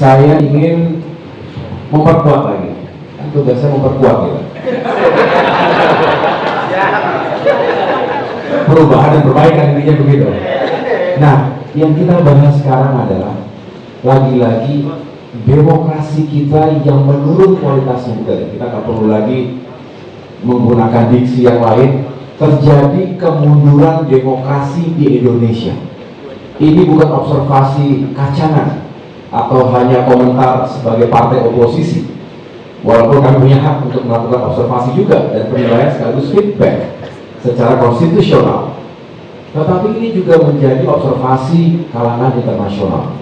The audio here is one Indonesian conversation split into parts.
saya ingin memperkuat lagi. Kan tugasnya memperkuat gitu. Perubahan dan perbaikan intinya begitu. Nah, yang kita bahas sekarang adalah lagi-lagi demokrasi kita yang menurun kualitasnya. Kita nggak perlu lagi menggunakan diksi yang lain. Terjadi kemunduran demokrasi di Indonesia. Ini bukan observasi kacangan atau hanya komentar sebagai partai oposisi. Walaupun kami punya hak untuk melakukan observasi juga dan penilaian sekaligus feedback secara konstitusional. Tetapi ini juga menjadi observasi kalangan internasional.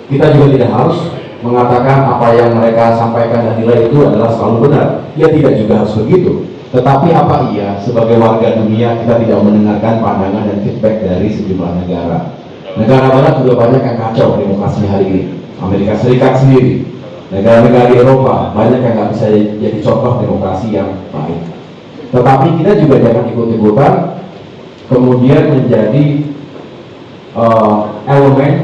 Kita juga tidak harus mengatakan apa yang mereka sampaikan dan nilai itu adalah selalu benar. Ya tidak juga harus begitu. Tetapi apa iya sebagai warga dunia kita tidak mendengarkan pandangan dan feedback dari sejumlah negara. Negara barat juga banyak yang kacau demokrasi hari ini. Amerika Serikat sendiri, negara-negara di Eropa banyak yang nggak bisa jadi contoh demokrasi yang baik. Tetapi kita juga jangan ikut-ikutan kemudian menjadi elemen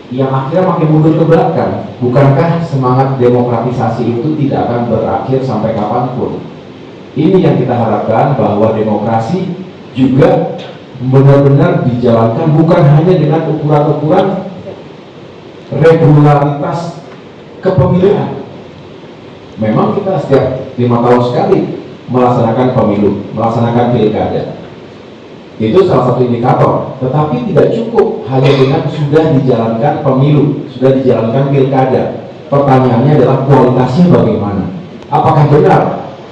yang akhirnya makin mundur ke belakang. Bukankah semangat demokratisasi itu tidak akan berakhir sampai kapanpun? Ini yang kita harapkan, bahwa demokrasi juga benar-benar dijalankan bukan hanya dengan ukuran-ukuran regularitas kepemilian. Memang kita setiap 5 tahun sekali melaksanakan pemilu, melaksanakan pilkada. Itu salah satu indikator, tetapi tidak cukup hanya dengan sudah dijalankan pemilu, sudah dijalankan pilkada. Pertanyaannya adalah kualitasnya bagaimana? Apakah benar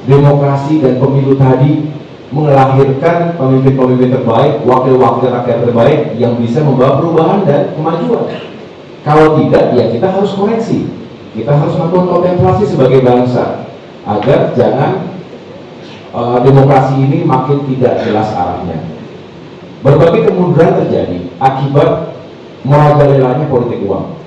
demokrasi dan pemilu tadi melahirkan pemimpin-pemimpin terbaik, wakil-wakil rakyat terbaik yang bisa membawa perubahan dan kemajuan? Kalau tidak, ya kita harus koreksi. Kita harus melakukan kontemplasi sebagai bangsa agar jangan demokrasi ini makin tidak jelas arahnya. Berbagai kemunduran terjadi akibat merajalelanya politik uang.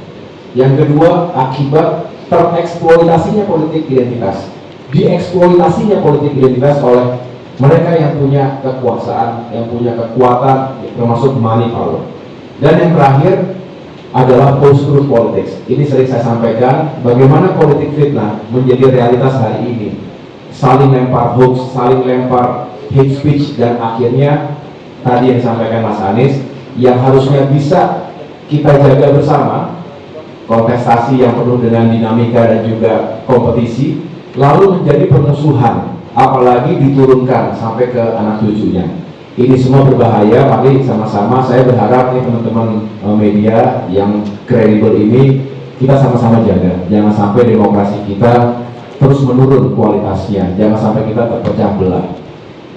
Yang kedua, akibat tereksploitasinya politik identitas. Dieksploitasinya politik identitas oleh mereka yang punya kekuasaan, yang punya kekuatan, termasuk money power. Dan yang terakhir adalah post-truth politics. Ini sering saya sampaikan, bagaimana politik fitnah menjadi realitas hari ini. Saling lempar hoax, saling lempar hate speech, dan akhirnya tadi yang disampaikan Mas Anies, yang harusnya bisa kita jaga bersama, kontestasi yang penuh dengan dinamika dan juga kompetisi, lalu menjadi permusuhan, apalagi diturunkan sampai ke anak cucunya. Ini semua berbahaya. Mari sama-sama, saya berharap nih teman-teman media yang kredibel ini, kita sama-sama jaga. Jangan sampai demokrasi kita terus menurun kualitasnya, jangan sampai kita terpecah belah.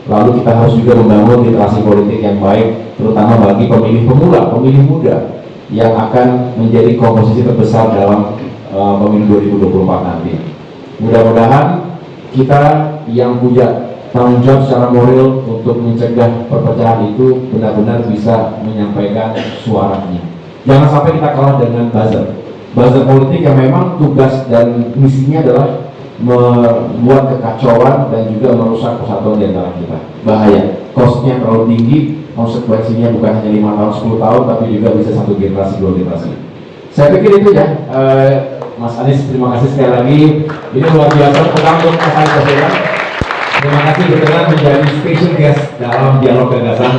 Lalu kita harus juga membangun literasi politik yang baik, terutama bagi pemilih pemula, pemilih muda yang akan menjadi komposisi terbesar dalam pemilu 2024 nanti. Mudah-mudahan kita yang punya tanggung jawab secara moral untuk mencegah perpecahan itu benar-benar bisa menyampaikan suaranya. Jangan sampai kita kalah dengan buzzer politik yang memang tugas dan misinya adalah membuat kekacauan dan juga merusak persatuan di antara kita. Bahaya, cost-nya terlalu tinggi, konsekuensinya bukan hanya 5 tahun, 10 tahun, tapi juga bisa 1 generasi, 2 generasi. Saya pikir itu ya, Mas Anies, terima kasih sekali lagi. Ini luar biasa untuk Mas Anies Baswedan. Terima kasih kebetulan menjadi special guest dalam dialog gagasan.